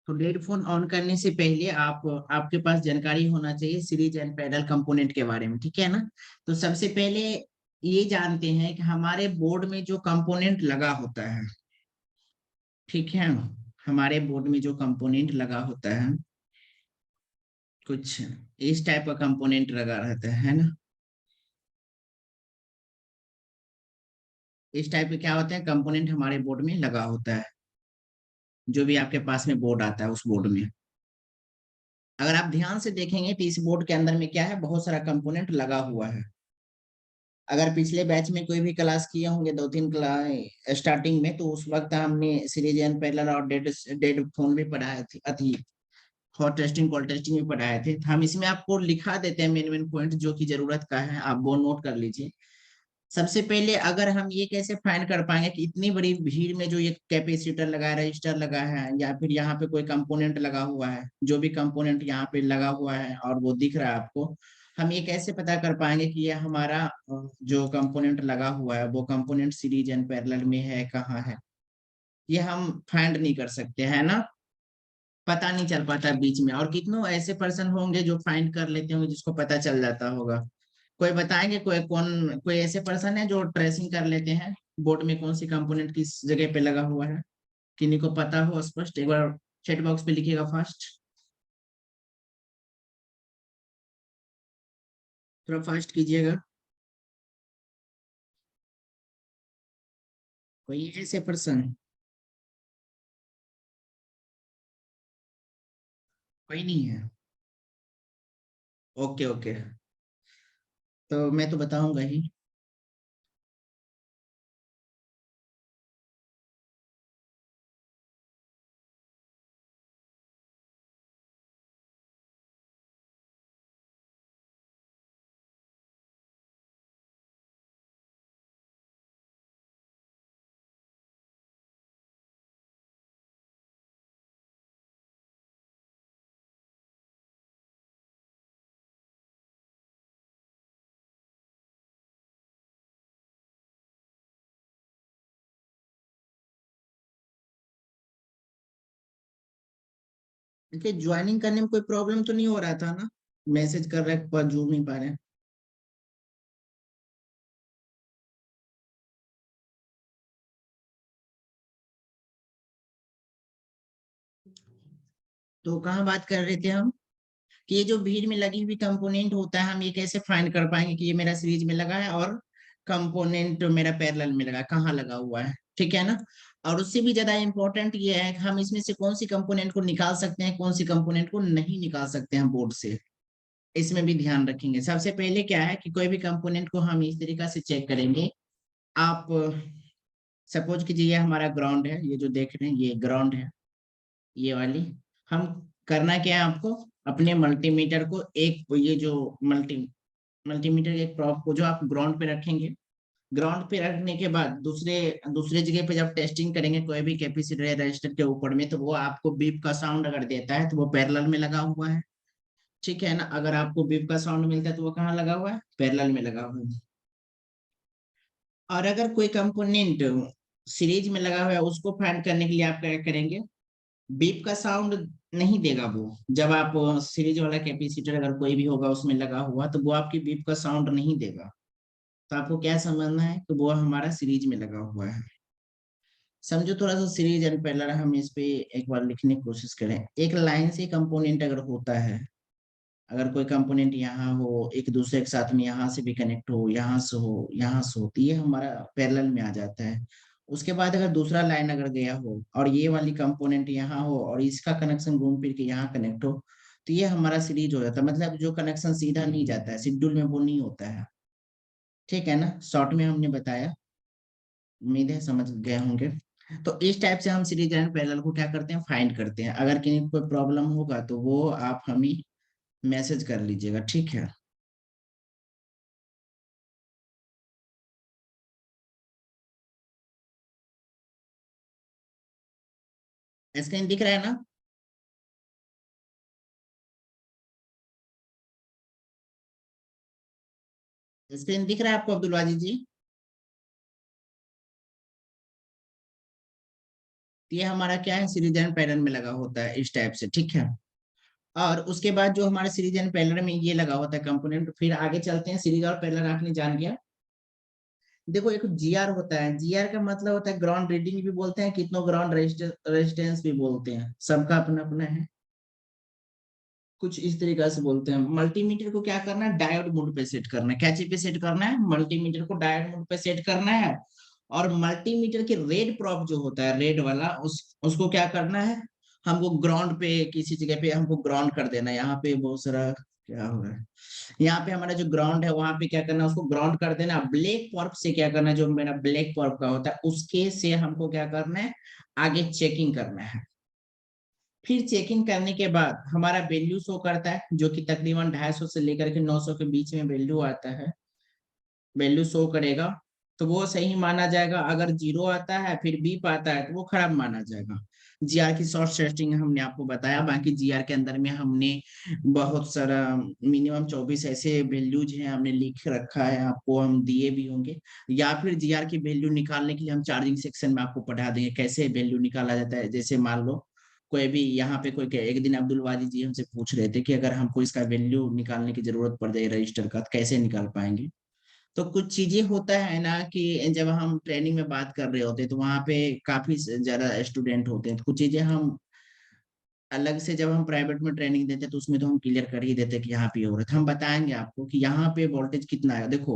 तो dead phone on करने से पहले आप आपके पास जानकारी होना चाहिए सीरीज एंड पैरेलल कंपोनेंट के बारे में, ठीक है ना। तो सबसे पहले ये जानते हैं कि हमारे बोर्ड में जो कंपोनेंट लगा होता है, ठीक है, हमारे बोर्ड में जो कंपोनेंट लगा होता है कुछ इस टाइप का कंपोनेंट लगा रहता है ना। इस टाइप के क्या होते हैं कंपोनेंट हमारे बोर्ड में लगा होता है, जो भी आपके पास में बोर्ड आता है उस बोर्ड में। अगर आप ध्यान से देखेंगे तो इस बोर्ड के अंदर में क्या है, बहुत सारा कंपोनेंट लगा हुआ है। अगर पिछले बैच में कोई भी क्लास किए होंगे, 2-3 क्लास स्टार्टिंग में, तो उस वक्त हमने सीरीज एंड पैरेलल और डेड डेड फोन भी पढ़ाए थे, अथी हॉट टेस्टिंग कोल्ड टेस्टिंग भी पढ़ाए थे। हम इसमें आपको लिखा देते हैं मेन मेन पॉइंट जो की जरूरत का है, आप वो नोट कर लीजिए। सबसे पहले अगर हम ये कैसे फाइंड कर पाएंगे कि इतनी बड़ी भीड़ में जो ये कैपेसिटर लगा है, रजिस्टर लगा है, या फिर यहाँ पे कोई कंपोनेंट लगा हुआ है, जो भी कंपोनेंट यहाँ पे लगा हुआ है और वो दिख रहा है आपको, हम ये कैसे पता कर पाएंगे कि ये हमारा जो कंपोनेंट लगा हुआ है वो कंपोनेंट सीरीज एंड पैरेलल में है, कहाँ है, ये हम फाइंड नहीं कर सकते है ना। पता नहीं चल पाता बीच में। और कितनों ऐसे पर्सन होंगे जो फाइंड कर लेते होंगे, जिसको पता चल जाता होगा। कोई बताएंगे, कोई ऐसे पर्सन है जो ट्रेसिंग कर लेते हैं बोर्ड में कौन सी कंपोनेंट किस जगह पे लगा हुआ है, किन्हीं को पता हो स्पष्ट, एक बार चैट बॉक्स पे लिखिएगा फास्ट, थोड़ा फास्ट कीजिएगा। कोई ऐसे पर्सन, कोई नहीं है। ओके ओके, तो मैं तो बताऊंगा ही। देखिए ज्वाइनिंग करने में कोई प्रॉब्लम तो नहीं हो रहा था ना, मैसेज कर रहे पर जुड़ नहीं पा रहे। तो कहाँ बात कर रहे थे हम, कि ये जो भीड़ में लगी हुई कंपोनेंट होता है, हम ये कैसे फाइंड कर पाएंगे कि ये मेरा सीरीज में लगा है और कंपोनेंट मेरा पैरेलल में लगा है, कहाँ लगा हुआ है, ठीक है ना। और उससे भी ज्यादा इंपॉर्टेंट ये है कि हम इसमें से कौन सी कंपोनेंट को निकाल सकते हैं, कौन सी कंपोनेंट को नहीं निकाल सकते हैं बोर्ड से, इसमें भी ध्यान रखेंगे। सबसे पहले क्या है कि कोई भी कंपोनेंट को हम इस तरीका से चेक करेंगे। आप सपोज कीजिए ये हमारा ग्राउंड है, ये जो देख रहे हैं ये ग्राउंड है, ये वाली। हम करना क्या है आपको, अपने मल्टीमीटर को एक ये जो मल्टीमीटर एक प्रॉप को जो आप ग्राउंड पे रखेंगे, ग्राउंड पे रखने के बाद दूसरे दूसरे जगह पे जब टेस्टिंग करेंगे कोई भी कैपेसिटर या रजिस्टर के ऊपर में, तो वो आपको बीप का साउंड अगर देता है तो वो पैरेलल में लगा हुआ है, ठीक है ना। अगर आपको बीप का साउंड मिलता है तो वो कहाँ लगा हुआ है, पैरेलल में लगा हुआ है। और अगर कोई कंपोनेंट सीरीज में लगा हुआ है, उसको फाइंड करने के लिए आप क्या करेंगे, बीप का साउंड नहीं देगा वो। जब आप सीरीज वाला कैपेसिटर अगर कोई भी होगा उसमें लगा हुआ, तो वो आपकी बीप का साउंड नहीं देगा। तो आपको क्या समझना है कि वो हमारा सीरीज में लगा हुआ है। समझो थोड़ा सा सीरीज एंड पैरेलल, हम इस पे एक बार लिखने की कोशिश करें। एक लाइन से कंपोनेंट अगर होता है, अगर कोई कंपोनेंट यहाँ हो, एक दूसरे के साथ में यहाँ से भी कनेक्ट हो, यहाँ से हो, यहाँ से हो, तो ये हमारा पैरेलल में आ जाता है। उसके बाद अगर दूसरा लाइन अगर गया हो और ये वाली कंपोनेंट यहाँ हो और इसका कनेक्शन घूम फिर के यहाँ कनेक्ट हो, तो ये हमारा सीरीज हो जाता है। मतलब जो कनेक्शन सीधा नहीं जाता है शेड्यूल में, वो नहीं होता है, ठीक है ना। शॉर्ट में हमने बताया, उम्मीद है समझ गए होंगे। तो इस टाइप से हम सीरीज एंड पैरेलल को क्या करते हैं, फाइंड करते हैं। अगर किसी को कोई प्रॉब्लम होगा तो वो आप हमें मैसेज कर लीजिएगा, ठीक है। स्क्रीन दिख रहा है ना। स्क्रीन दिख रहा है आपको अब्दुल वाजिद जी। तो ये हमारा क्या है, सीरीज एंड पैरेलल में लगा होता है इस टाइप से, ठीक है। और उसके बाद जो हमारे सीरीज एंड पैरेलल में ये लगा होता है कंपोनेंट, फिर आगे चलते हैं। सीरीज और पैरेलल आपने जान लिया। देखो एक जीआर होता है, जीआर का मतलब होता है ग्राउंड रीडिंग भी बोलते हैं, कितनों ग्राउंड रेजिस्टेंस भी बोलते हैं, सबका अपना अपना है, कुछ इस तरीके से बोलते हैं। मल्टीमीटर को क्या करना है, डायोड मोड पे सेट करना है। क्या चीज पे सेट करना है, मल्टीमीटर को डायोड मोड पे सेट करना है। और मल्टीमीटर के रेड प्रोब जो होता है, रेड वाला, उसको क्या करना है, हमको ग्राउंड पे किसी जगह पे हमको ग्राउंड कर देना है। यहाँ पे बहुत सारा क्या हो रहा है, यहाँ पे हमारा जो ग्राउंड है वहां पे क्या करना है, उसको ग्राउंड कर देना। ब्लैक पर्प से क्या करना है, जो मेरा ब्लैक पर्प का होता है उसके से हमको क्या करना है, आगे चेकिंग करना है। फिर चेकिंग करने के बाद हमारा वैल्यू शो करता है, जो कि तकरीबन 250 से लेकर के 900 के बीच में वैल्यू आता है, वैल्यू शो करेगा। तो वो सही माना जाएगा। अगर जीरो आता है फिर बीप आता है तो वो खराब माना जाएगा। जीआर की शॉर्ट टेस्टिंग हमने आपको बताया। बाकी जीआर के अंदर में हमने बहुत सारा मिनिमम 24 ऐसे वैल्यूज हैं, हमने लिख रखा है, आपको हम दिए भी होंगे। या फिर जीआर की वैल्यू निकालने के लिए हम चार्जिंग सेक्शन में आपको पढ़ा देंगे कैसे वैल्यू निकाला जाता है। जैसे मान लो कोई भी यहाँ पे कोई एक दिन अब्दुल वाजी जी हमसे पूछ रहे थे कि अगर हमको इसका वैल्यू निकालने की जरूरत पड़ जाए रजिस्टर का, तो कैसे निकाल पाएंगे। तो कुछ चीजें होता है ना कि जब हम ट्रेनिंग में बात कर रहे होते हैं तो वहां पे काफी ज्यादा स्टूडेंट होते हैं, तो कुछ चीजें हम अलग से जब हम प्राइवेट में ट्रेनिंग देते हैं तो उसमें तो हम क्लियर कर ही देते हैं कि यहाँ पे हो रहा है। तो हम बताएंगे आपको कि यहाँ पे वोल्टेज कितना है। देखो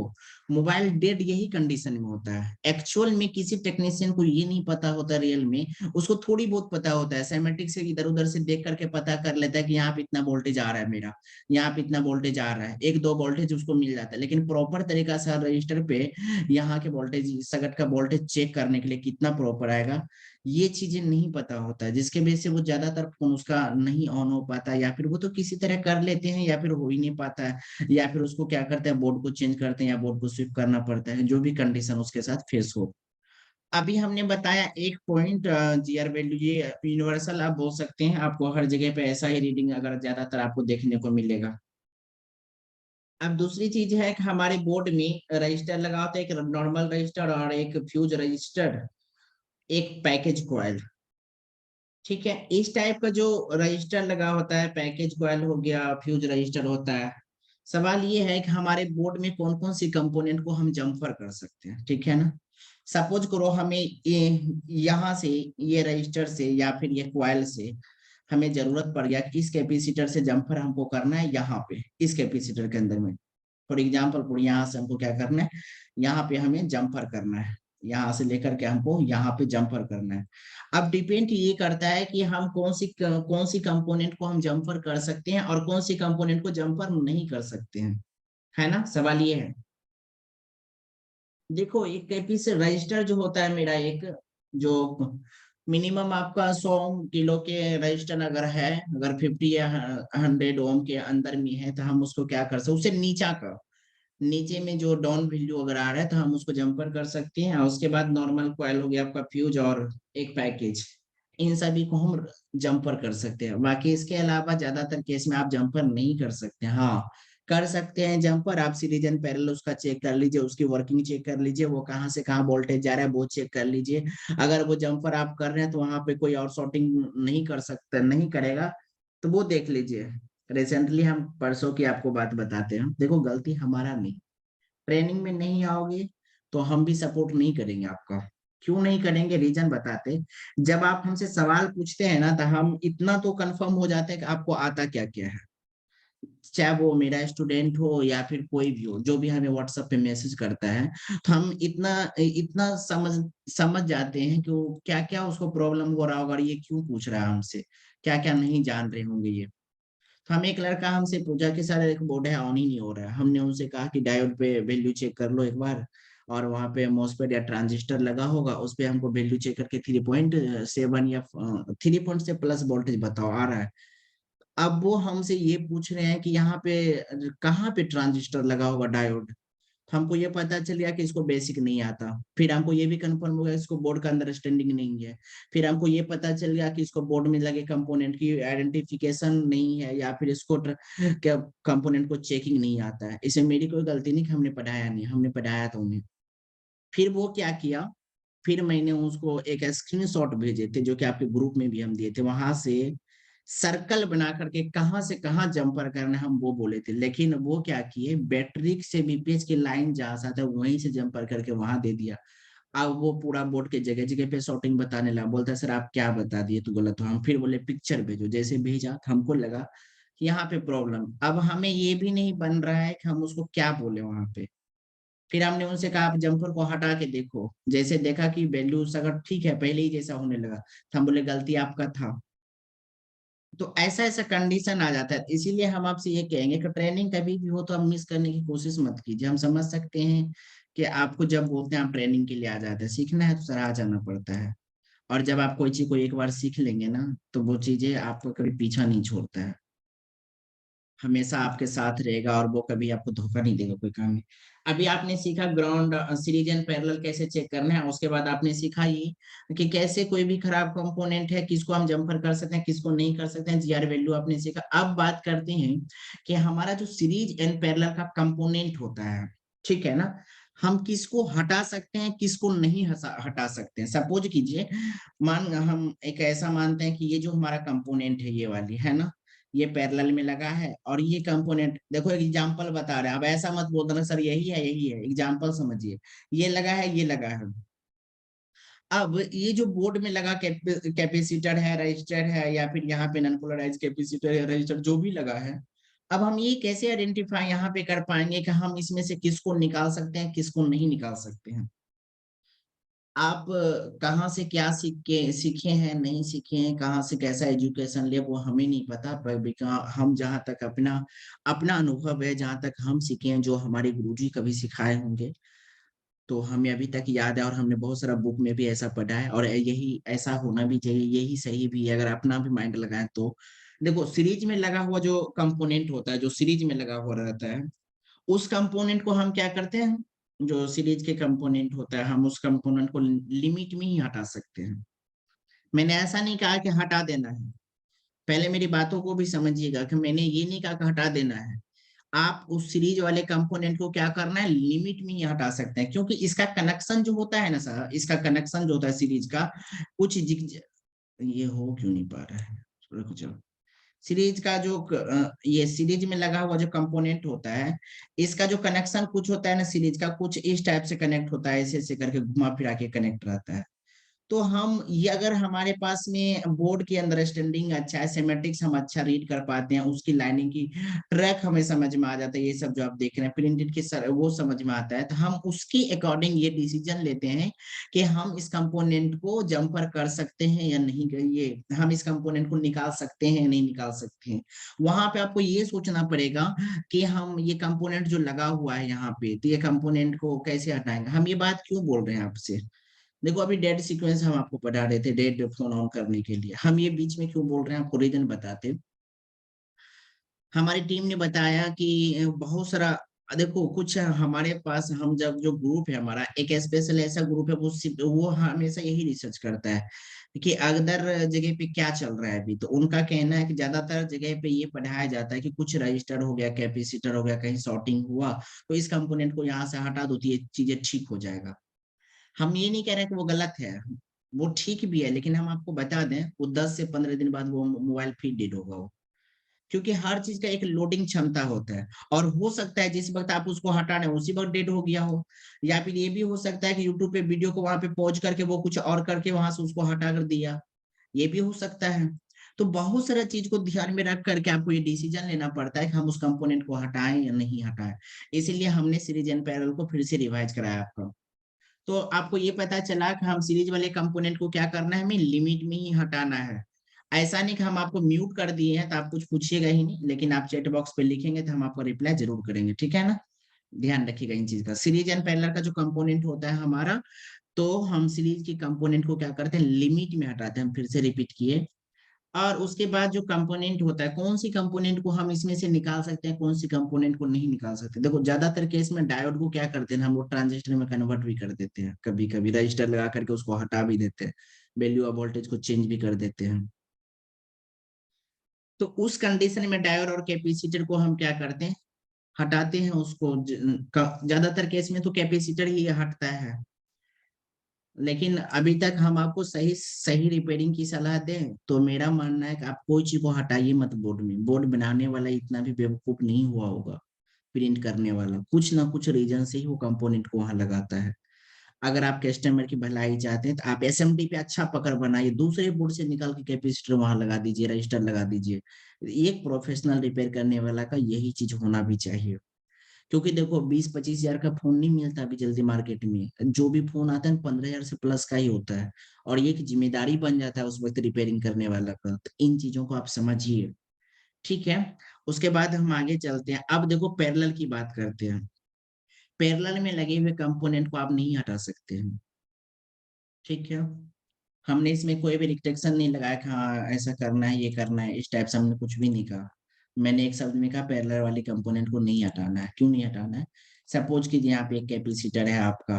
मोबाइल डेड यही कंडीशन में होता है। एक्चुअल में किसी टेक्नीशियन को ये नहीं पता होता, रियल में उसको थोड़ी बहुत पता होता है, सेमेटिक से इधर उधर से देख करके पता कर लेता है कि यहाँ पे इतना वोल्टेज आ रहा है मेरा, यहाँ पे इतना वोल्टेज आ रहा है, एक दो वोल्टेज उसको मिल जाता है। लेकिन प्रॉपर तरीका से रजिस्टर पे यहाँ के वोल्टेज, सर्किट का वोल्टेज चेक करने के लिए कितना प्रॉपर आएगा, ये चीजें नहीं पता होता है, जिसके वजह से वो ज्यादातर फोन उसका नहीं ऑन हो पाता, या फिर वो तो किसी तरह कर लेते हैं या फिर हो ही नहीं पाता है, या फिर उसको क्या करते हैं, बोर्ड को चेंज करते हैं या बोर्ड को स्विप करना पड़ता है, जो भी कंडीशन उसके साथ फेस हो। अभी हमने बताया एक पॉइंट, जीआर वैल्यू ये यूनिवर्सल आप बोल सकते हैं, आपको हर जगह पे ऐसा ही रीडिंग अगर ज्यादातर आपको देखने को मिलेगा। अब दूसरी चीज है कि हमारे बोर्ड में रजिस्टर लगा होता है, एक नॉर्मल रजिस्टर और एक फ्यूज रजिस्टर, एक पैकेज कॉइल, ठीक है। इस टाइप का जो रजिस्टर लगा होता है, पैकेज कॉइल हो गया, फ्यूज रजिस्टर होता है। सवाल ये है कि हमारे बोर्ड में कौन कौन सी कंपोनेंट को हम जम्फर कर सकते हैं, ठीक है ना। सपोज करो हमें ये यहाँ से, ये रजिस्टर से या फिर ये कॉइल से हमें जरूरत पड़ गया कि इस कैपेसिटर से जम्फर हमको करना है यहाँ पे, इस कैपेसिटर के अंदर में। फॉर एग्जाम्पल यहाँ से हमको क्या करना है, यहाँ पे हमें जम्फर करना है, यहाँ से लेकर के हमको यहाँ पे जम्फर करना है। अब डिपेंड ये करता है कि हम कौन सी कंपोनेंट को हम जम्फर कर सकते हैं और कौन सी कंपोनेंट को जम्फर नहीं कर सकते हैं, है ना। सवाल ये है। देखो एक कैपेसिटर रजिस्टर जो होता है मेरा, एक जो मिनिमम आपका 100 किलो के रजिस्टर अगर है, अगर 50 या 100 ओम के अंदर में है, तो हम उसको क्या कर सकते हैं, उससे नीचा का, नीचे में जो डाउन वैल्यू अगर आ रहा है तो हम उसको जम्पर कर सकते हैं। और उसके बाद नॉर्मल कॉइल हो गया आपका, फ्यूज और एक पैकेज, इन सभी को हम जम्पर कर सकते हैं। बाकी इसके अलावा ज्यादातर केस में आप जम्पर नहीं कर सकते। हाँ कर सकते हैं जम्पर, आप सीरीज एंड पैरेलल उसका चेक कर लीजिए, उसकी वर्किंग चेक कर लीजिए, वो कहाँ से कहाँ वोल्टेज जा रहा है वो चेक कर लीजिए। अगर वो जम्पर आप कर रहे हैं तो वहां पे कोई और शॉर्टिंग नहीं कर सकता, नहीं करेगा, तो वो देख लीजिए। रिसेंटली हम परसों की आपको बात बताते हैं, देखो गलती हमारा नहीं, ट्रेनिंग में नहीं आओगे तो हम भी सपोर्ट नहीं करेंगे आपका। क्यों नहीं करेंगे, रीजन बताते। जब आप हमसे सवाल पूछते हैं ना तो हम इतना तो कंफर्म हो जाते हैं कि आपको आता क्या क्या है, चाहे वो मेरा स्टूडेंट हो या फिर कोई भी हो, जो भी हमें व्हाट्सएप पे मैसेज करता है, तो हम इतना इतना समझ जाते हैं कि वो क्या क्या उसको प्रॉब्लम हो रहा होगा और ये क्यों पूछ रहा है हमसे, क्या क्या नहीं जान रहे होंगे ये। तो हम एक लड़का हमसे पूछा कि सर एक बोर्ड है ऑन ही नहीं हो रहा है। हमने उनसे कहा कि डायोड पे वैल्यू चेक कर लो एक बार, और वहां पे मॉसफेट या ट्रांजिस्टर लगा होगा, उस पे हमको वैल्यू चेक करके 3.7 या 3 से प्लस वोल्टेज बताओ आ रहा है। अब वो हमसे ये पूछ रहे हैं कि यहाँ पे कहाँ पे ट्रांजिस्टर लगा होगा, डायोड। तो हमको ये पता चल गया कि इसको बेसिक नहीं आता। फिर हमको ये भी कंफर्म हो गया इसको बोर्ड का अंडरस्टैंडिंग नहीं है। फिर हमको ये पता चल गया कि इसको बोर्ड में लगे कंपोनेंट की आइडेंटिफिकेशन नहीं है, या फिर इसको क्या कंपोनेंट को चेकिंग नहीं आता है। इसमें मेरी कोई गलती नहीं कि हमने पढ़ाया नहीं, हमने पढ़ाया था उन्हें। फिर वो क्या किया, फिर मैंने उसको एक स्क्रीनशॉट भेजे थे जो कि आपके ग्रुप में भी हम दिए थे, वहां से सर्कल बना करके कहाँ से कहाँ जंपर करना है हम वो बोले थे, लेकिन वो क्या किए, बैटरी से बीपीएच की लाइन जहाँ से आता है वहीं से जंपर करके वहां दे दिया। अब वो पूरा बोर्ड के जगह जगह पे शॉर्टिंग बताने लगा, बोलता है सर आप क्या बता दिए तो गलत हो। हम फिर बोले पिक्चर भेजो, जैसे भेजा तो हमको लगा कि यहाँ पे प्रॉब्लम, अब हमें ये भी नहीं बन रहा है कि हम उसको क्या बोले वहां पे। फिर हमने उनसे कहा आप जंपर को हटा के देखो, जैसे देखा कि वैल्यूज अगर ठीक है पहले ही जैसा होने लगा, तो हम बोले गलती आपका था। तो ऐसा ऐसा कंडीशन आ जाता है, इसीलिए हम आपसे ये कहेंगे कि ट्रेनिंग कभी भी हो तो आप मिस करने की कोशिश मत कीजिए। हम समझ सकते हैं कि आपको जब बोलते हैं आप ट्रेनिंग के लिए आ जाते हैं, सीखना है तो सर आ जाना पड़ता है। और जब आप कोई चीज को एक बार सीख लेंगे ना, तो वो चीजें आपको कभी पीछा नहीं छोड़ता है, हमेशा आपके साथ रहेगा और वो कभी आपको धोखा नहीं देगा कोई काम में। अभी आपने सीखा ग्राउंड सीरीज एंड पैरेलल कैसे चेक करना है, उसके बाद आपने सीखा ये कि कैसे कोई भी खराब कंपोनेंट है किसको हम जंपर कर सकते हैं किसको नहीं कर सकते हैं, जीआर वैल्यू आपने सीखा। अब बात करते हैं कि हमारा जो सीरीज एंड पैरेलल का कंपोनेंट होता है, ठीक है ना, हम किसको हटा सकते हैं किसको नहीं हटा सकते हैं। सपोज कीजिए, मान हम एक ऐसा मानते हैं कि ये जो हमारा कंपोनेंट है ये वाली है ना, ये पैरेलल में लगा है और ये कंपोनेंट देखो एग्जांपल बता रहे हैं, अब ऐसा मत बोल देना सर यही है, एग्जांपल समझिए, ये लगा है ये लगा है। अब ये जो बोर्ड में लगा कैपेसिटर है रजिस्टर है या फिर यहाँ पे नॉन पोलराइज कैपेसिटर है रजिस्टर जो भी लगा है, अब हम ये कैसे आइडेंटिफाई यहाँ पे कर पाएंगे कि हम इसमें से किसको निकाल सकते हैं किसको नहीं निकाल सकते हैं। आप कहाँ से क्या सीखे हैं नहीं सीखे हैं, कहाँ से कैसा एजुकेशन लिए वो हमें नहीं पता, पर हम जहाँ तक अपना अपना अनुभव है, जहाँ तक हम सीखे हैं, जो हमारे गुरुजी कभी सिखाए होंगे, तो हमें अभी तक याद है और हमने बहुत सारा बुक में भी ऐसा पढ़ा है और यही ऐसा होना भी चाहिए, यही सही भी है अगर अपना भी माइंड लगाए तो। देखो सीरीज में लगा हुआ जो कंपोनेंट होता है, जो सीरीज में लगा हुआ रहता है, उस कंपोनेंट को हम क्या करते हैं, जो सीरीज के कंपोनेंट होता है हम उस कंपोनेंट को लिमिट में ही हटा सकते हैं। मैंने ऐसा नहीं कहा कि हटा देना है, पहले मेरी बातों को भी समझिएगा कि मैंने ये नहीं कहा कि हटा देना है। आप उस सीरीज वाले कंपोनेंट को क्या करना है, लिमिट में ही हटा सकते हैं, क्योंकि इसका कनेक्शन जो होता है ना सर, इसका कनेक्शन जो होता है सीरीज का कुछ ये हो क्यों नहीं पा रहा है, रुको चलो। सीरीज का जो ये सीरीज में लगा हुआ जो कंपोनेंट होता है, इसका जो कनेक्शन कुछ होता है ना सीरीज का, कुछ इस टाइप से कनेक्ट होता है, ऐसे ऐसे करके घुमा फिरा के कनेक्ट रहता है। तो हम ये अगर हमारे पास में बोर्ड की अंडरस्टैंडिंग अच्छा है, सेमेटिक्स हम अच्छा रीड कर पाते हैं, उसकी लाइनिंग की ट्रैक हमें समझ में आ जाता है, ये सब जो आप देख रहे हैं प्रिंटेड की सर वो समझ में आता है, तो हम उसके अकॉर्डिंग ये डिसीजन लेते हैं कि हम इस कंपोनेंट को जंपर कर सकते हैं या नहीं, ये हम इस कंपोनेंट को निकाल सकते हैं या नहीं निकाल सकते हैं। वहां पे आपको ये सोचना पड़ेगा कि हम ये कंपोनेंट जो लगा हुआ है यहाँ पे, तो ये कंपोनेंट को कैसे हटाएंगे। हम ये बात क्यों बोल रहे हैं आपसे, देखो अभी डेड सीक्वेंस हम आपको पढ़ा रहे थे, डेड फोन ऑन करने के लिए हम ये बीच में क्यों बोल रहे हैं आपको रीजन बताते। हमारी टीम ने बताया कि बहुत सारा, देखो कुछ हमारे पास, हम जब जो ग्रुप है हमारा एक स्पेशल ऐसा ग्रुप है वो हमेशा यही रिसर्च करता है कि अदर जगह पे क्या चल रहा है। अभी तो उनका कहना है कि ज्यादातर जगह पे ये पढ़ाया जाता है कि कुछ रजिस्टर हो गया कैपेसिटर हो गया कहीं शॉर्टिंग हुआ, तो इस कंपोनेंट को यहाँ से हटा दो तो ये चीजें ठीक हो जाएगा। हम ये नहीं कह रहे कि वो गलत है, वो ठीक भी है, लेकिन हम आपको बता दें वो 10 से 15 दिन बाद वो मोबाइल फिर डेड होगा वो, क्योंकि हर चीज का एक लोडिंग क्षमता होता है। और हो सकता है जिस वक्त आप उसको हटा रहे हैं उसी वक्त डेड हो गया हो, या फिर ये भी हो सकता है कि यूट्यूब पे वीडियो को वहां पे पॉज करके वो कुछ और करके वहां से उसको हटा कर दिया, ये भी हो सकता है। तो बहुत सारा चीज को ध्यान में रख करके आपको ये डिसीजन लेना पड़ता है कि हम उस कंपोनेंट को हटाएं या नहीं हटाएं। इसीलिए हमने सीरीज एंड पैरेलल को फिर से रिवाइज कराया आपका। तो आपको ये पता चला कि हम सीरीज वाले कंपोनेंट को क्या करना है, हमें लिमिट में ही हटाना है। ऐसा नहीं कि हम आपको म्यूट कर दिए हैं तो आप कुछ पूछिएगा ही नहीं, लेकिन आप चैट बॉक्स पे लिखेंगे तो हम आपको रिप्लाई जरूर करेंगे, ठीक है ना। ध्यान रखिएगा इन चीज का, सीरीज एंड पैरेलल का जो कंपोनेंट होता है हमारा, तो हम सीरीज के कंपोनेंट को क्या करते हैं, लिमिट में हटाते हैं। हम फिर से रिपीट किए। और उसके बाद जो कंपोनेंट होता है, कौन सी कंपोनेंट को हम इसमें से निकाल सकते हैं कौन सी कंपोनेंट को नहीं निकाल सकते। देखो ज्यादातर केस में डायोड को क्या करते हैं हम लोग ट्रांजिस्टर में कन्वर्ट भी कर देते हैं, कभी कभी रजिस्टर लगा करके उसको हटा भी देते हैं, वैल्यू ऑफ वोल्टेज को चेंज भी कर देते हैं। तो उस कंडीशन में डायोड और कैपेसिटर को हम क्या करते हैं, हटाते हैं उसको। ज्यादातर केस में तो कैपेसिटर ही हटता है। लेकिन अभी तक हम आपको सही सही रिपेयरिंग की सलाह दें तो मेरा मानना है कि आप कोई चीज को हटाइए मत बोर्ड में। बोर्ड बनाने वाला इतना भी बेवकूफ नहीं हुआ होगा। प्रिंट करने वाला कुछ ना कुछ रीजन से ही वो कंपोनेंट को वहां लगाता है। अगर आप कस्टमर की भलाई चाहते हैं तो आप एसएमडी पे अच्छा पकड़ बनाइए, दूसरे बोर्ड से निकाल के कैपेसिटर वहां लगा दीजिए, रजिस्टर लगा दीजिए। एक प्रोफेशनल रिपेयर करने वाला का यही चीज होना भी चाहिए। क्योंकि देखो 20-25 हजार का फोन नहीं मिलता अभी जल्दी मार्केट में। जो भी फोन आता है 15 हजार से प्लस का ही होता है। और ये एक जिम्मेदारी बन जाता है उस वक्त रिपेयरिंग करने वाला का। तो इन चीजों को आप समझिए। ठीक है। उसके बाद हम आगे चलते हैं। अब देखो पैरेलल की बात करते हैं। पैरेलल में लगे हुए कंपोनेंट को आप नहीं हटा सकते हैं। ठीक है। हमने इसमें कोई भी रिस्ट्रिक्शन नहीं लगाया कि हाँ ऐसा करना है, ये करना है, इस टाइप से हमने कुछ भी नहीं कहा। मैंने एक शब्द में कहा पैरेलल वाली कंपोनेंट को नहीं हटाना है। क्यों नहीं हटाना है? सपोज कीजिए यहाँ पे एक कैपेसिटर है आपका,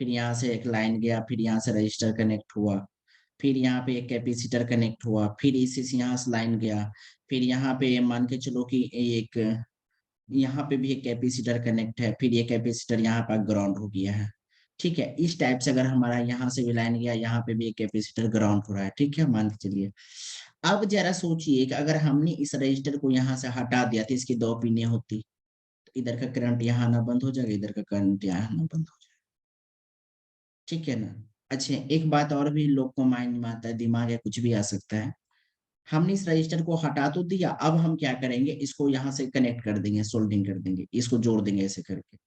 फिर यहाँ से एक लाइन गया, फिर यहाँ से रजिस्टर कनेक्ट हुआ, फिर यहाँ पे एक कैपेसिटर कनेक्ट हुआ, फिर इसी से यहाँ से लाइन गया, फिर यहाँ पे मान के चलो कि एक यहाँ पे भी एक कैपेसिटर कनेक्ट है, फिर ये कैपेसिटर यहाँ पर ग्राउंड हो गया है। ठीक है। इस टाइप से अगर हमारा यहाँ से भी लाइन गया, यहाँ पे भी एक कैपेसिटर ग्राउंड हो रहा है। ठीक है, मान के चलिए। अब जरा सोचिए कि अगर हमने इस रजिस्टर को यहाँ से हटा दिया तो इसकी दो पिनें होती, तो इधर का करंट यहाँ आना बंद हो जाएगा, इधर का करंट यहाँ आना बंद हो जाएगा। ठीक है ना? अच्छा, एक बात और भी लोग को माइंड में आता है, दिमाग है कुछ भी आ सकता है। हमने इस रजिस्टर को हटा तो दिया, अब हम क्या करेंगे, इसको यहाँ से कनेक्ट कर देंगे, सोल्डिंग कर देंगे, इसको जोड़ देंगे ऐसे करके।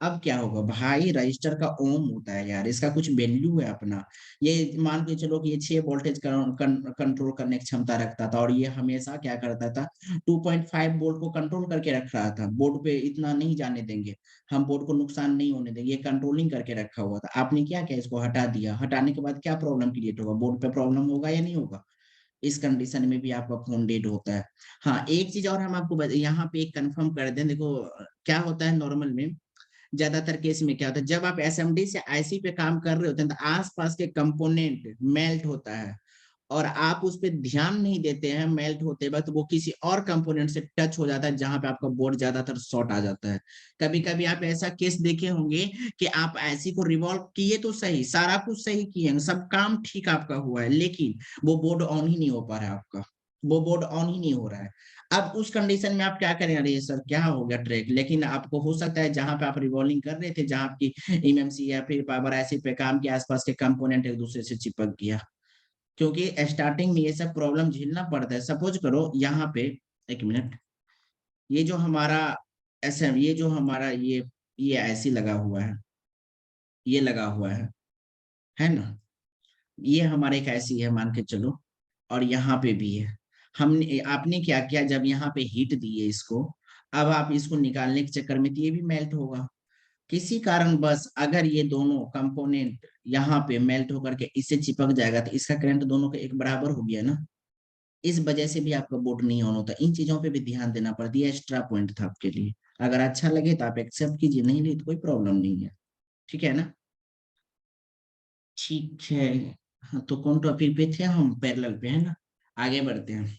अब क्या होगा भाई, रजिस्टर का ओम होता है यार, इसका कुछ वैल्यू है अपना। ये मान के चलो कि ये 6 वोल्टेज कंट्रोल करने की क्षमता रखता था, और ये हमेशा क्या करता था, 2.5 वोल्ट को कंट्रोल करके रख रहा था। बोर्ड पे इतना नहीं जाने देंगे, हम बोर्ड को नुकसान नहीं होने देंगे, ये कंट्रोलिंग करके रखा हुआ था। आपने क्या किया, इसको हटा दिया। हटाने के बाद क्या प्रॉब्लम क्रिएट होगा, बोर्ड पे प्रॉब्लम होगा या नहीं होगा? इस कंडीशन में भी आपका फोन डेड होता है। हाँ, एक चीज और हम आपको यहाँ पे एक कंफर्म कर दें। देखो क्या होता है नॉर्मल में, ज्यादातर केस में क्या होता है, जब आप एसएमडी से आईसी पे काम कर रहे होते हैं तो आसपास के कंपोनेंट मेल्ट होता है, और आप उस पर ध्यान नहीं देते हैं। मेल्ट होते वक्त वो किसी और कंपोनेंट से टच हो जाता है, जहां पे आपका बोर्ड ज्यादातर शॉर्ट आ जाता है। कभी कभी आप ऐसा केस देखे होंगे कि आप आईसी को रिवॉल्व किए तो सही, सारा कुछ सही किए, सब काम ठीक आपका हुआ है, लेकिन वो बोर्ड ऑन ही नहीं हो पा रहा है आपका। वो बोर्ड ऑन ही नहीं हो रहा है। अब उस कंडीशन में आप क्या करें, अरे सर क्या हो गया ट्रैक, लेकिन आपको हो सकता है जहां पे आप रिवॉल्विंग कर रहे थे, जहां आपकी एमएमसी या फिर पावर आईसी पे काम के आसपास के कंपोनेंट एक दूसरे से चिपक गया। क्योंकि स्टार्टिंग में ये सब प्रॉब्लम झेलना पड़ता है। सपोज करो यहाँ पे, एक मिनट, ये जो हमारा एसएम, ये जो हमारा ये ऐसी लगा हुआ है, ये लगा हुआ है ना? ये हमारे एक ऐसी है मान के चलो, और यहाँ पे भी है। हमने आपने क्या किया, जब यहाँ पे हीट दिए इसको, अब आप इसको निकालने के चक्कर में तो ये भी मेल्ट होगा। किसी कारण बस अगर ये दोनों कंपोनेंट यहाँ पे मेल्ट होकर के इससे चिपक जाएगा तो इसका करंट दोनों का एक बराबर हो गया ना। इस वजह से भी आपका बोर्ड नहीं ऑन होता। इन चीजों पे भी ध्यान देना पड़ती है। एक्स्ट्रा पॉइंट था आपके लिए। अगर अच्छा लगे तो आप एक्सेप्ट कीजिए, नहीं ले तो कोई प्रॉब्लम नहीं है। ठीक है ना? ठीक है। हाँ, तो कौन टॉपिक पे थे हम, पैरेलल पे, है ना? आगे बढ़ते हैं।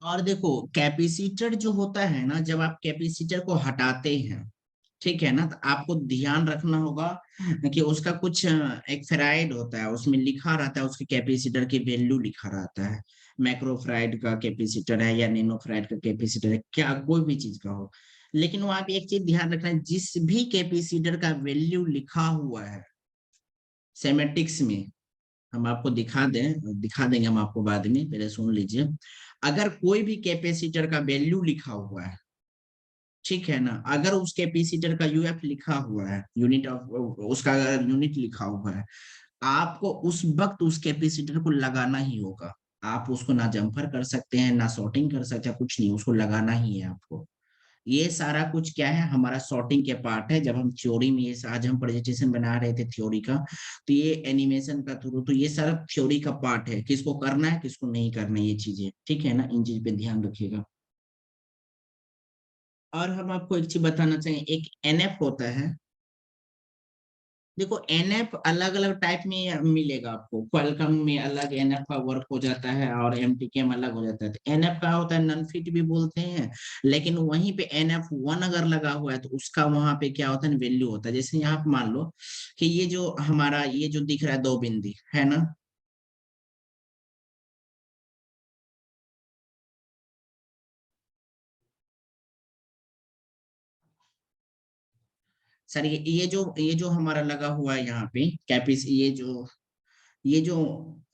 और देखो कैपेसिटर जो होता है ना, जब आप कैपेसिटर को हटाते हैं, ठीक है ना, तो आपको ध्यान रखना होगा कि उसका कुछ एक फेराइड होता है, उसमें लिखा रहता है, उसके कैपेसिटर की वैल्यू लिखा रहता है। मैक्रो फेराइड का कैपेसिटर है या नैनो फेराइड का कैपेसिटर है, क्या कोई भी चीज का हो। लेकिन वहां पे एक चीज ध्यान रखना है, जिस भी कैपेसिटर का वैल्यू लिखा हुआ है सेमेटिक्स में, हम आपको दिखा देंगे हम आपको बाद में, पहले सुन लीजिए। अगर कोई भी कैपेसिटर का वैल्यू लिखा हुआ है, ठीक है ना, अगर उस कैपेसिटर का यूएफ लिखा हुआ है, यूनिट ऑफ उसका अगर यूनिट लिखा हुआ है, आपको उस वक्त उस कैपेसिटर को लगाना ही होगा। आप उसको ना जंपर कर सकते हैं, ना शॉर्टिंग कर सकते हैं, कुछ नहीं, उसको लगाना ही है आपको। ये सारा कुछ क्या है, हमारा शॉर्टिंग के पार्ट है। जब हम थ्योरी में, ये आज हम प्रेजेंटेशन बना रहे थे थ्योरी का, तो ये एनिमेशन का थ्रू, तो ये सारा थ्योरी का पार्ट है, किसको करना है किसको नहीं करना है, ये चीजें। ठीक है ना? इन चीज पे ध्यान रखिएगा। और हम आपको एक चीज बताना चाहिए, एक एनएफ होता है, देखो एनएफ अलग अलग टाइप में मिलेगा आपको। क्वालकॉम में अलग एनएफ का वर्क हो जाता है और एमटीके में अलग हो जाता है। तो एनएफ का होता है नन फिट भी बोलते हैं, लेकिन वहीं पे एनएफ 1 अगर लगा हुआ है तो उसका वहां पे क्या होता है, वैल्यू होता है। जैसे यहाँ पे मान लो कि ये जो हमारा ये जो दिख रहा है 2 बिंदी है ना, सर ये जो हमारा लगा हुआ है यहाँ पे कैपिस, ये जो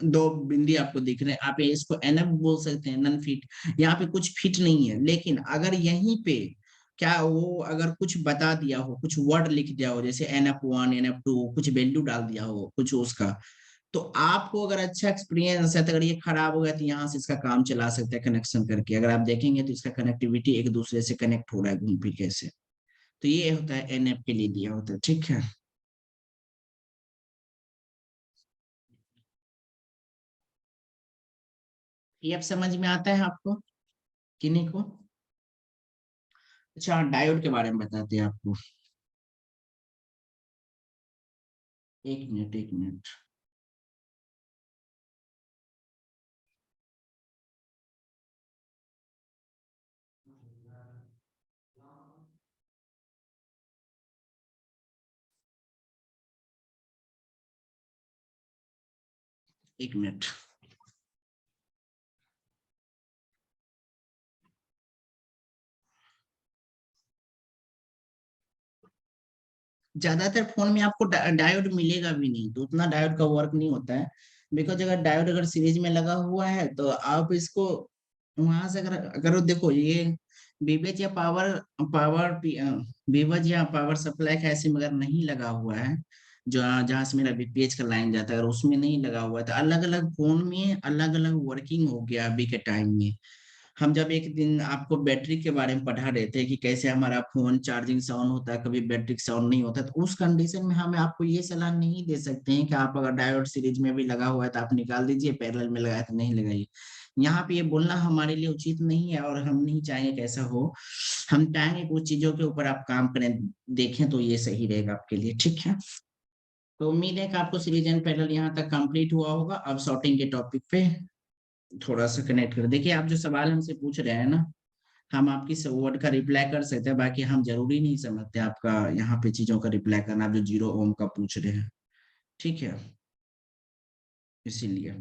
2 बिंदी आपको दिख रहे हैं, आप इसको एनएफ बोल सकते हैं, नन फिट। यहाँ पे कुछ फिट नहीं है, लेकिन अगर यहीं पे क्या वो अगर कुछ बता दिया हो, कुछ वर्ड लिख दिया हो, जैसे NF1 NF2 कुछ वैल्यू डाल दिया हो कुछ उसका, तो आपको अगर अच्छा एक्सपीरियंस है तो अगर ये खराब हो गया तो यहाँ से इसका काम चला सकते हैं कनेक्शन करके। अगर आप देखेंगे तो इसका कनेक्टिविटी एक दूसरे से कनेक्ट हो रहा है घूम फिर कैसे। तो ये होता है एनएफ के लिए दिया होता है, ठीक है। ये अब समझ में आता है आपको किन्हीं को? अच्छा डायोड के बारे में बताते हैं आपको। एक मिनट एक मिनट। एक मिनट। ज्यादातर फोन में आपको डायोड मिलेगा भी नहीं, तो उतना डायोड का वर्क नहीं होता है। बिकॉज अगर डायोड अगर सीरीज में लगा हुआ है तो आप इसको वहां से अगर अगर देखो ये बीवेज या पावर पावर बीवेज या पावर सप्लाई का ऐसे मगर नहीं लगा हुआ है, जो जहां से मेरा बीपीएच का लाइन जाता है, अगर उसमें नहीं लगा हुआ है तो अलग अलग फोन में अलग अलग वर्किंग हो गया अभी के टाइम में। हम जब एक दिन आपको बैटरी के बारे में पढ़ा रहे थे कि कैसे हमारा फोन चार्जिंग से ऑन होता है, कभी बैटरी से ऑन नहीं होता, तो उस कंडीशन में हम आपको ये सलाह नहीं दे सकते हैं कि आप अगर डायोड सीरीज में भी लगा हुआ है तो आप निकाल दीजिए, पैरेलल में लगाया तो नहीं लगाइए। यहाँ पे ये बोलना हमारे लिए उचित नहीं है और हम नहीं चाहेंगे कि ऐसा हो। हम चाहेंगे कुछ चीजों के ऊपर आप काम करें, देखें, तो ये सही रहेगा आपके लिए, ठीक है। तो उम्मीद है कि आपको सीरीज एंड पैरेलल यहाँ तक कंप्लीट हुआ होगा। अब शॉर्टिंग के टॉपिक पे थोड़ा सा कनेक्ट कर देखिए। आप जो सवाल हमसे पूछ रहे हैं ना, हम आपकी वर्ड का रिप्लाई कर सकते हैं, बाकी हम जरूरी नहीं समझते आपका यहाँ पे चीजों का रिप्लाई करना, आप जो 0 ओम का पूछ रहे हैं, ठीक है। इसीलिए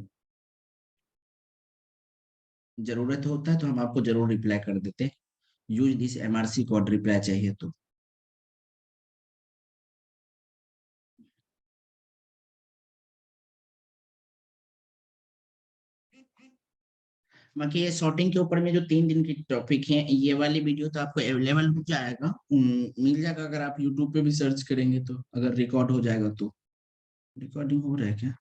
जरूरत होता है तो हम आपको जरूर रिप्लाई कर देते। Use this MRC code reply चाहिए तो। बाकी ये शॉर्टिंग के ऊपर में जो 3 दिन की टॉपिक है, ये वाली वीडियो तो आपको अवेलेबल हो जाएगा, मिल जाएगा अगर आप यूट्यूब पे भी सर्च करेंगे तो, अगर रिकॉर्ड हो जाएगा तो। रिकॉर्डिंग हो रहा है क्या?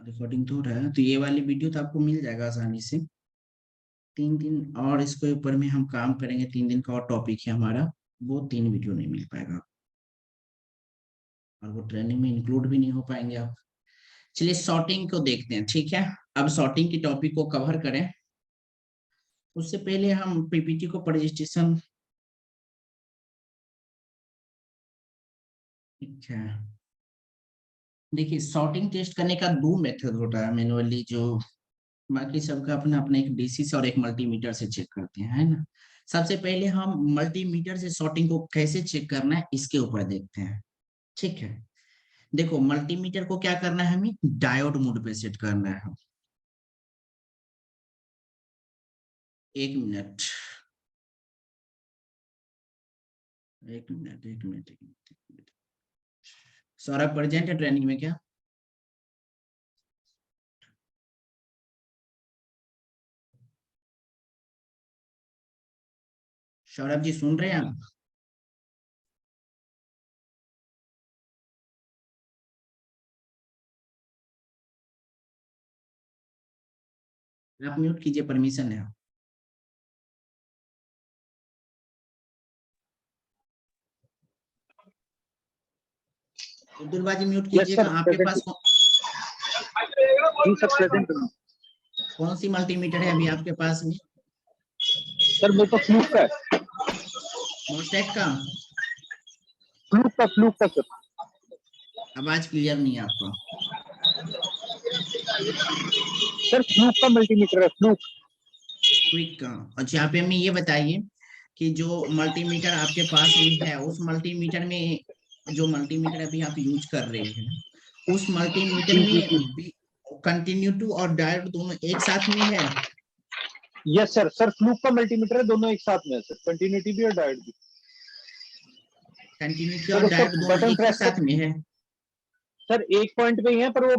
रिकॉर्डिंग तो हो रहा है, तो ये वाली वीडियो तो आपको मिल जाएगा आसानी से। 3 दिन और इसके ऊपर में हम काम करेंगे, 3 दिन का और टॉपिक है हमारा, वो 3 वीडियो नहीं मिल पाएगा और वो ट्रेनिंग में इंक्लूड भी नहीं हो पाएंगे आप। चलिए सॉर्टिंग को देखते हैं, ठीक है। अब सॉर्टिंग की टॉपिक को कवर करें उससे पहले हम पीपीटी को रजिस्ट्रेशन, ठीक है। देखिए सॉर्टिंग टेस्ट करने का 2 मेथड होता है मैनुअली, जो बाकी सबका अपना अपना एक डीसी से और एक मल्टीमीटर से चेक करते हैं, है ना। सबसे पहले हम मल्टीमीटर से सॉर्टिंग को कैसे चेक करना है इसके ऊपर देखते हैं, ठीक है। देखो मल्टीमीटर को क्या करना है, हमें डायोड मोड पे सेट करना है। 1 minute 1 minute 1 minute 1 minute. Saurabh present है ट्रेनिंग में क्या? सौरभ जी सुन रहे हैं आप म्यूट कीजिए, परमिशन है। अब्दुल बाजी म्यूट यस कीजिएगा। सर आपके प्रेजेंट। पास जी सर प्रेजेंट हूँ। कौन सी मल्टीमीटर है अभी आपके पास में? सर मेरे पास फ्लूक का है। मोस्टेक का? फ्लूक का सर। आवाज क्लियर नहीं है आपका। सर फ्लूक का मल्टीमीटर है, फ्लूक। क्विक का। अच्छा, यहाँ पे हमें ये बताइए कि जो मल्टीमीटर आपके पास में है, उस मल्टीमीटर में, जो मल्टीमीटर अभी आप यूज कर रहे हैं, उस मल्टीमीटर जी जी में जी। कंटिन्यूटी और डायोड दोनों एक साथ में है? यस सर, सर फ्लूक का मल्टीमीटर है, दोनों एक साथ में है सर, कंटिन्यूटी भी और डायोड भी। कंटिन्यूटी सर और उसका डायोड दोनों बटन एक ही प्रेस कर, साथ में है? सर एक पॉइंट पे ही है, पर वो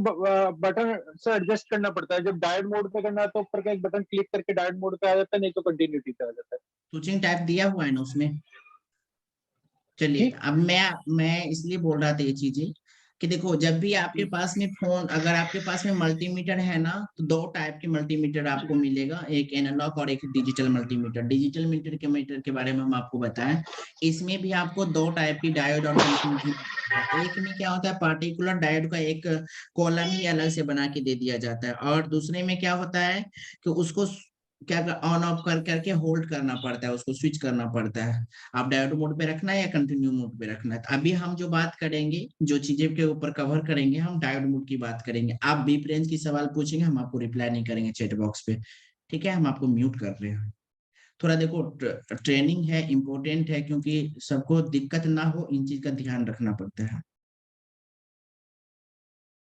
बटन से एडजस्ट करना पड़ता है। जब डायोड मोड पे करना है तो ऊपर का एक बटन क्लिक करके डायोड मोड पे आ जाता है, नहीं तो कंटिन्यूटी पे आ जाता है। स्विचिंग टाइप दिया हुआ है ना उसमें? चलिए, जी अब मैं इसलिए बोल रहा था ये चीजें कि देखो, जब भी आपके पास में फोन, अगर आपके पास में मल्टीमीटर है ना, तो दो टाइप के मल्टीमीटर आपको मिलेगा, एक एनालॉग और एक डिजिटल मल्टीमीटर। डिजिटल मीटर के मीटर के बारे में हम आपको बताएं, इसमें भी आपको दो टाइप की डायोड और कंटिन्यूटी है। एक में क्या होता है, पार्टिकुलर डायोड का एक कॉलम ही अलग से बना के दे दिया जाता है, और दूसरे में क्या होता है कि उसको क्या ऑन ऑफ कर करके होल्ड करना पड़ता है, उसको स्विच करना पड़ता है, आप डायोड मोड पे रखना है या कंटिन्यू मोड पे रखना है। तो अभी हम जो बात करेंगे, जो चीजें के ऊपर कवर करेंगे, हम डायोड मोड की बात करेंगे। आप बीप रेंज की सवाल पूछेंगे, हम आपको रिप्लाई नहीं करेंगे चैट बॉक्स पे, ठीक है? हम आपको म्यूट कर रहे हैं। थोड़ा देखो, ट्रेनिंग है, इम्पोर्टेंट है, क्योंकि सबको दिक्कत ना हो, इन चीज का ध्यान रखना पड़ता है।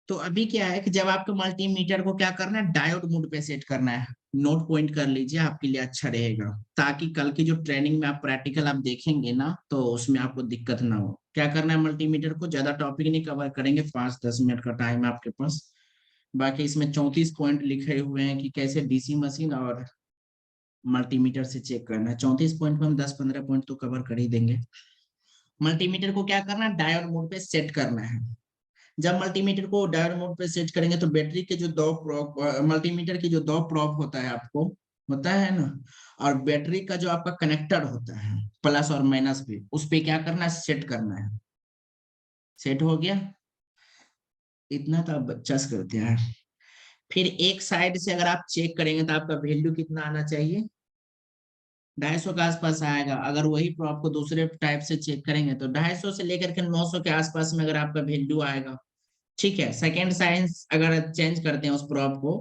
तो अभी क्या है कि जब आपको मल्टीमीटर को क्या करना है, डायोड मोड पे सेट करना है। नोट पॉइंट कर लीजिए, आपके लिए अच्छा रहेगा, ताकि कल की जो ट्रेनिंग में आप प्रैक्टिकल आप देखेंगे ना, तो उसमें आपको दिक्कत ना हो। क्या करना है, मल्टीमीटर को ज्यादा टॉपिक नहीं कवर करेंगे, 5-10 मिनट का टाइम है आपके पास। बाकी इसमें 34 पॉइंट लिखे हुए हैं कि कैसे डीसी मशीन और मल्टीमीटर से चेक करना है। 34 पॉइंट में हम 10-15 पॉइंट तो कवर कर ही देंगे। मल्टीमीटर को क्या करना है, डायोड मोड पे सेट करना है। जब मल्टीमीटर को डायोड मोड पे सेट करेंगे, तो बैटरी के जो दो प्रोब, मल्टीमीटर की जो दो प्रोब होता है आपको, होता है ना, और बैटरी का जो आपका कनेक्टर होता है, प्लस और माइनस पे, उस पे क्या करना है, सेट करना है। सेट हो गया? इतना तो आप बच्चा से करते हैं। फिर एक साइड से अगर आप चेक करेंगे, तो आपका वैल्यू कितना आना चाहिए, 250 के आसपास आएगा। अगर वही प्रोब को दूसरे टाइप से चेक करेंगे, तो 250 से लेकर के 900 के आसपास में अगर आपका वैल्यू आएगा, ठीक है। सेकेंड साइंस अगर चेंज करते हैं उस प्रॉप को,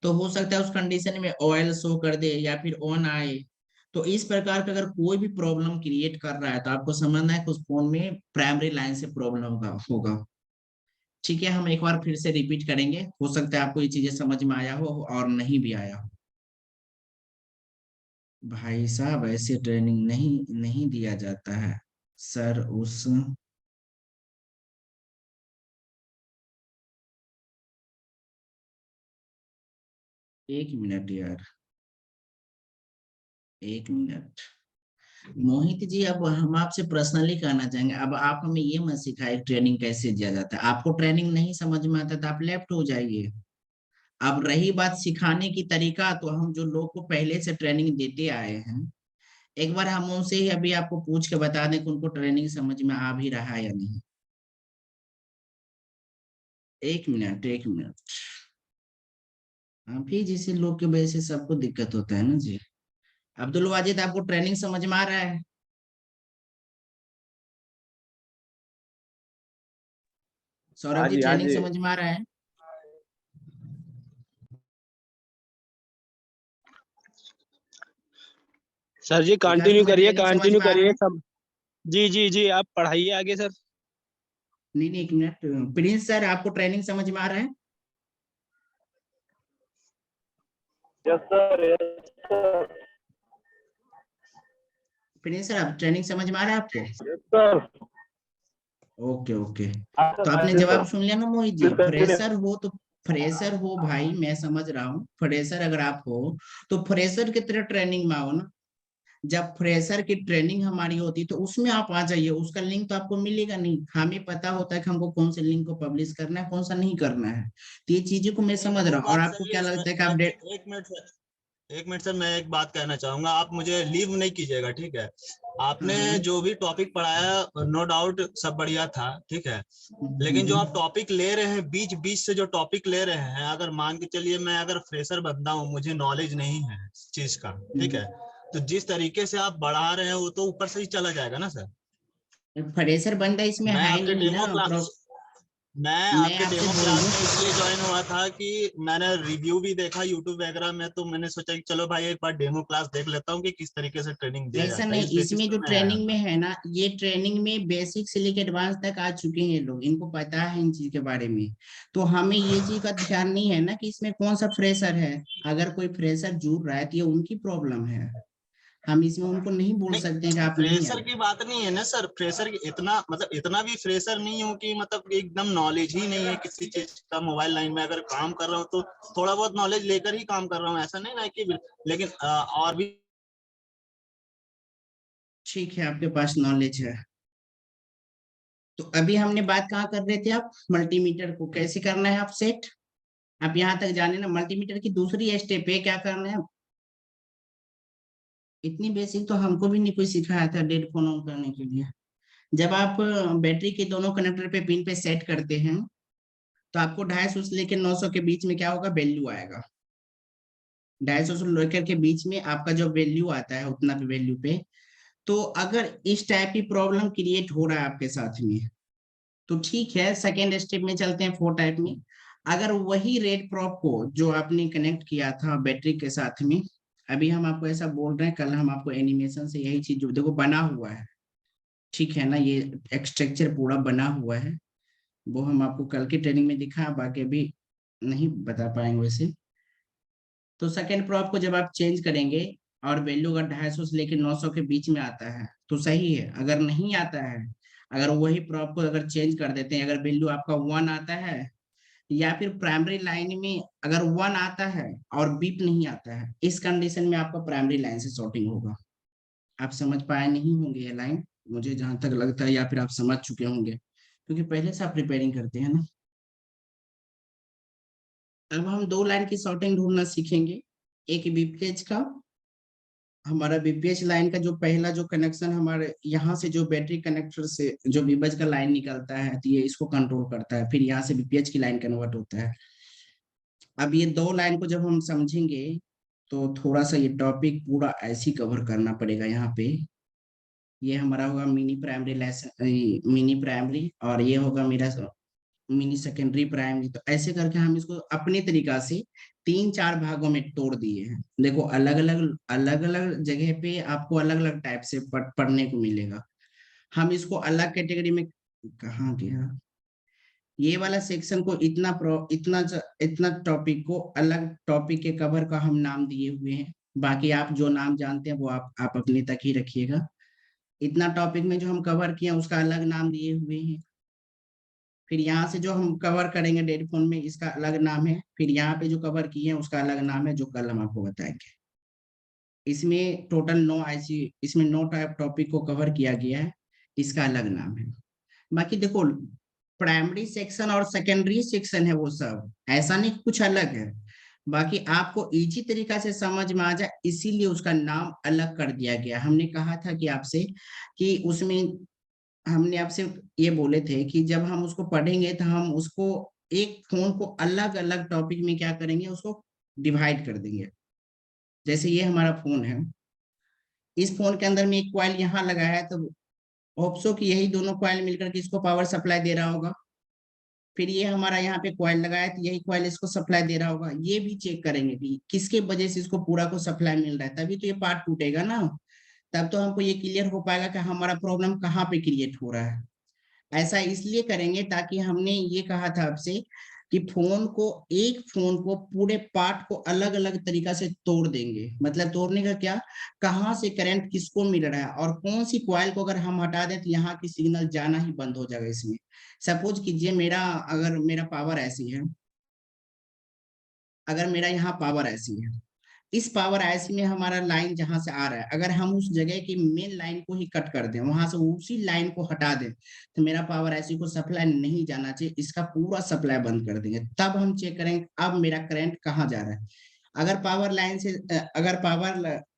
तो हो सकता है उस कंडीशन में ऑयल शो कर दे या फिर ऑन आए। तो इस प्रकार का अगर कोई भी प्रॉब्लम क्रिएट कर रहा है, तो आपको समझना है कि उस फोन में प्राइमरी लाइन से प्रॉब्लम होगा। ठीक है, हम एक बार फिर से रिपीट करेंगे, हो सकता है आपको ये चीजें समझ में आया हो और नहीं भी आया हो। भाई साहब, ऐसे ट्रेनिंग नहीं नहीं दिया जाता है सर। उस 1 मिनट यार, 1 मिनट। मोहित जी, अब हम आपसे पर्सनली कहना चाहेंगे, अब आप हमें ये मत सिखाए ट्रेनिंग कैसे दिया जाता है। आपको ट्रेनिंग नहीं समझ में आता तो आप लेफ्ट हो जाइए। अब रही बात सिखाने की तरीका, तो हम जो लोग को पहले से ट्रेनिंग देते आए हैं, एक बार हम उनसे ही अभी आपको पूछ के बता दें कि उनको ट्रेनिंग समझ में आ भी रहा है या नहीं। 1 मिनट, 1 मिनट। आप ही जैसे लोग की वजह से सबको दिक्कत होता है ना जी। अब्दुल वाजिद, आपको ट्रेनिंग समझ में आ रहा है? सौरभ हाँ जी, जी, हाँ ट्रेनिंग जी। समझ में आ रहा है? सर जी विकास तुम्हें ट्रेनिंग समझ कंटिन्यू में आ रहा करिए है? सब। जी जी जी, आप पढ़ाइए आगे सर। नहीं नहीं, 1 मिनट। प्रिंस सर, आपको ट्रेनिंग समझ में आ रहा है? Yes sir, yes sir, Prince sir, आप ट्रेनिंग समझ में आ रहा है आपको? Yes sir. Okay okay. हाँ तो सर, आपने यस जवाब सर। सुन लिया ना मोहित जी? फिर कंटिन्यू। फ्रेशर हो तो, फ्रेशर हो भाई, मैं समझ रहा हूँ, फ्रेशर अगर आप हो तो फ्रेशर की तरह ट्रेनिंग में आओ ना। जब फ्रेशर की ट्रेनिंग हमारी होती तो उसमें आप आ जाइए, उसका लिंक तो आपको मिलेगा नहीं। हमें पता होता है कि हमको कौन से लिंक को पब्लिश करना है, कौन सा नहीं करना है। तो ये चीजों को मैं समझ वो रहा हूँ। और बात आपको सही है। क्या इसमें लगता है कि आप एक मिनट सर, 1 मिनट सर, मैं एक बात कहना चाहूंगा। आप मुझे लीव नहीं कीजिएगा, ठीक है? हाँ आपने हाँ। जो भी टॉपिक पढ़ाया, नो डाउट सब बढ़िया था, ठीक है। लेकिन जो आप हम्म। टॉपिक ले रहे हैं, बीच बीच से जो टॉपिक ले रहे हैं, अगर मान के चलिए मैं अगर फ्रेशर बंदा हूँ, मुझे नॉलेज नहीं है इस चीज का, ठीक है, तो जिस तरीके से आप बढ़ा रहे हैं वो तो ऊपर से ही चला जाएगा ना सर। फ्रेशर बंदा इसमें मैं है आपके नहीं डेमो ना। क्लास मैं मैं आपके आपसे डेमो बोल क्लास रहा में हूँ, इसलिए ज्वाइन हुआ था कि मैंने रिव्यू भी देखा यूट्यूब वगैरह में, तो मैंने सोचा कि चलो भाई एक बार डेमो क्लास देख लेता हूँ कि किस तरीके से ट्रेनिंग दिया ऐसा जाता है, नहीं, इस बेसिस इसमें पे जो मैं आया ट्रेनिंग में था। है ना, ये ट्रेनिंग में बेसिक से लेकर एडवांस तक आ चुके हैं लोग, इनको पता है इन चीज के बारे में। तो हमें ये चीज का ध्यान नहीं है ना कि इसमें कौन सा फ्रेशर है। अगर कोई फ्रेशर जुड़ रहा है तो ये उनकी प्रॉब्लम है, हम इसमें उनको नहीं बोल नहीं, सकते हैं कि आप नहीं फ्रेशर आए। की बात नहीं है ना सर, फ्रेशर की इतना मतलब इतना भी फ्रेशर नहीं हूँ कि मतलब एकदम नॉलेज ही नहीं है किसी चीज का। मोबाइल लाइन में अगर काम कर रहा हूँ तो थोड़ा बहुत नॉलेज लेकर ही काम कर रहा हूँ, ऐसा नहीं ना कि लेकिन और भी। ठीक है, आपके पास नॉलेज है। तो अभी हमने बात कहाँ कर रहे थे आप, मल्टीमीटर को कैसे करना है आप सेट। आप यहाँ तक जाने ना, मल्टीमीटर की दूसरी स्टेप है क्या करना है। इतनी बेसिक तो हमको भी नहीं कोई सिखाया था डेड फोन ऑन करने के लिए। जब आप बैटरी के दोनों कनेक्टर पे पिन पे सेट करते हैं, तो आपको 250 से लेकर 900 के बीच में क्या होगा, वैल्यू आएगा। 250 से लेकर के बीच में आपका जो वैल्यू आता है उतना पे वैल्यू पे, तो अगर इस टाइप की प्रॉब्लम क्रिएट हो रहा है आपके साथ में, तो ठीक है, सेकेंड स्टेप में चलते हैं 4 टाइप में। अगर वही रेड प्रॉप को जो आपने कनेक्ट किया था बैटरी के साथ में, अभी हम आपको ऐसा बोल रहे हैं, कल हम आपको एनिमेशन से यही चीज जो देखो बना हुआ है, ठीक है ना, ये स्ट्रक्चर पूरा बना हुआ है, वो हम आपको कल की ट्रेनिंग में दिखा, बाकी अभी नहीं बता पाएंगे वैसे। तो सेकेंड प्रॉप को जब आप चेंज करेंगे और वैल्यू अगर 250 से लेकर 900 के बीच में आता है तो सही है। अगर नहीं आता है, अगर वही प्रॉप को अगर चेंज कर देते हैं, अगर वैल्यू आपका 1 आता है, या फिर प्राइमरी लाइन में अगर 1 आता है और बीप नहीं आता है, इस कंडीशन में आपका प्राइमरी लाइन से शॉर्टिंग होगा। आप समझ पाए नहीं होंगे ये लाइन, मुझे जहां तक लगता है, या फिर आप समझ चुके होंगे क्योंकि पहले से आप प्रिपेयरिंग करते हैं ना। अब हम 2 लाइन की शॉर्टिंग ढूंढना सीखेंगे। एक बीपीएच का, हमारा बीपीएच लाइन का जो पहला जो कनेक्शन हमारे यहाँ से जो बैटरी कनेक्टर से जो बीबज का लाइन निकलता है, तो ये इसको कंट्रोल करता है, फिर यहाँ से बीपीएच की लाइन कन्वर्ट होता है। अब ये 2 लाइन को जब हम समझेंगे, तो थोड़ा सा ये टॉपिक पूरा ऐसे कवर करना पड़ेगा। यहाँ पे ये हमारा होगा mini primary lesson, mini primary, और ये होगा मेरा मिनी सेकेंडरी प्राइमरी। तो ऐसे करके हम इसको अपने तरीका से 3-4 भागों में तोड़ दिए हैं। देखो अलग अलग जगह पे आपको अलग अलग टाइप से पढ़ने को मिलेगा। हम इसको अलग कैटेगरी में, कहाँ गया ये वाला सेक्शन को, इतना टॉपिक को अलग टॉपिक के कवर का हम नाम दिए हुए हैं। बाकी आप जो नाम जानते हैं वो आप अपने तक ही रखिएगा। इतना टॉपिक में जो हम कवर किए उसका अलग नाम दिए हुए हैं। फिर यहाँ से जो हम कवर करेंगे डेड फोन में, इसका अलग नाम है। फिर यहाँ पे जो कवर किए हैं उसका अलग नाम है, जो कल हम आपको बताएंगे। इसमें टोटल 9 IC, इसमें 9 टाइप टॉपिक को कवर किया गया है, इसका अलग नाम है। बाकी देखो, प्राइमरी सेक्शन और सेकेंडरी सेक्शन है वो सब, ऐसा नहीं कुछ अलग है। बाकी आपको इजी तरीका से समझ में आ जाए इसीलिए उसका नाम अलग कर दिया गया। हमने कहा था कि आपसे कि उसमें हमने आपसे ये बोले थे कि जब हम उसको पढ़ेंगे तो हम उसको एक फोन को अलग अलग टॉपिक में क्या करेंगे, उसको डिवाइड कर देंगे। जैसे ये हमारा फोन है, इस फोन के अंदर में एक कॉइल यहाँ लगा है, तो होप्सो कि यही दोनों कॉइल मिलकर के इसको पावर सप्लाई दे रहा होगा। फिर ये हमारा यहाँ पे कॉइल लगा है, तो यही कॉइल इसको सप्लाई दे रहा होगा। ये भी चेक करेंगे कि किसके वजह से इसको पूरा को सप्लाई मिल रहा है, तभी तो ये पार्ट टूटेगा ना। तब तो हमको ये क्लियर हो पाएगा कि हमारा प्रॉब्लम कहाँ पे क्रिएट हो रहा है। ऐसा इसलिए करेंगे ताकि हमने ये कहा था आपसे कि एक फोन को पूरे पार्ट को अलग अलग तरीका से तोड़ देंगे। मतलब तोड़ने का क्या, कहाँ से करंट किसको मिल रहा है और कौन सी कॉइल को अगर हम हटा दें तो यहाँ की सिग्नल जाना ही बंद हो जाएगा इसमें। सपोज कीजिए अगर मेरा पावर ऐसी है, अगर मेरा यहाँ पावर ऐसी है, इस पावर आईसी में हमारा लाइन जहां से आ रहा है, अगर हम उस जगह की मेन लाइन को ही कट कर दें, वहां से उसी लाइन को हटा दें, तो मेरा पावर आईसी को सप्लाई नहीं जाना चाहिए, इसका पूरा सप्लाई बंद कर देंगे। तब हम चेक करेंगे अब मेरा करंट कहाँ जा रहा है। अगर पावर लाइन से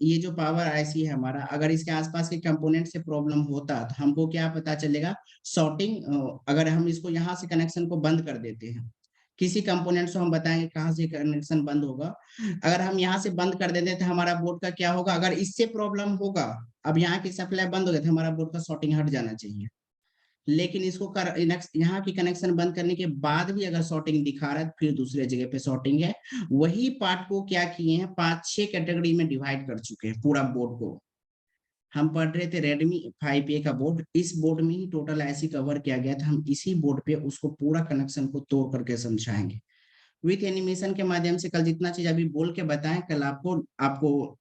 ये जो पावर आईसी है हमारा, अगर इसके आसपास के कंपोनेंट से प्रॉब्लम होता तो हमको क्या पता चलेगा, शॉर्टिंग। अगर हम इसको यहाँ से कनेक्शन को बंद कर देते हैं, किसी कंपोनेंट से हम बताएंगे कहाँ से कनेक्शन बंद होगा। अगर हम यहाँ से बंद कर देते तो हमारा बोर्ड का क्या होगा, अगर इससे प्रॉब्लम होगा, अब यहाँ की सप्लाई बंद हो गई तो हमारा बोर्ड का शॉर्टिंग हट जाना चाहिए। लेकिन इसको यहाँ की कनेक्शन बंद करने के बाद भी अगर शॉर्टिंग दिखा रहा है, फिर दूसरे जगह पे शॉर्टिंग है। वही पार्ट को क्या किए हैं, 5-6 कैटेगरी में डिवाइड कर चुके हैं पूरा बोर्ड को। हम पढ़ रहे थे Redmi 5A का बोर्ड, इस बोर्ड में ही टोटल ऐसे कवर किया गया था। हम इसी बोर्ड पे उसको पूरा कनेक्शन को तोड़ करके समझाएंगे विथ एनिमेशन के माध्यम से। कल जितना चीज अभी बोल के बताएं, कल आपको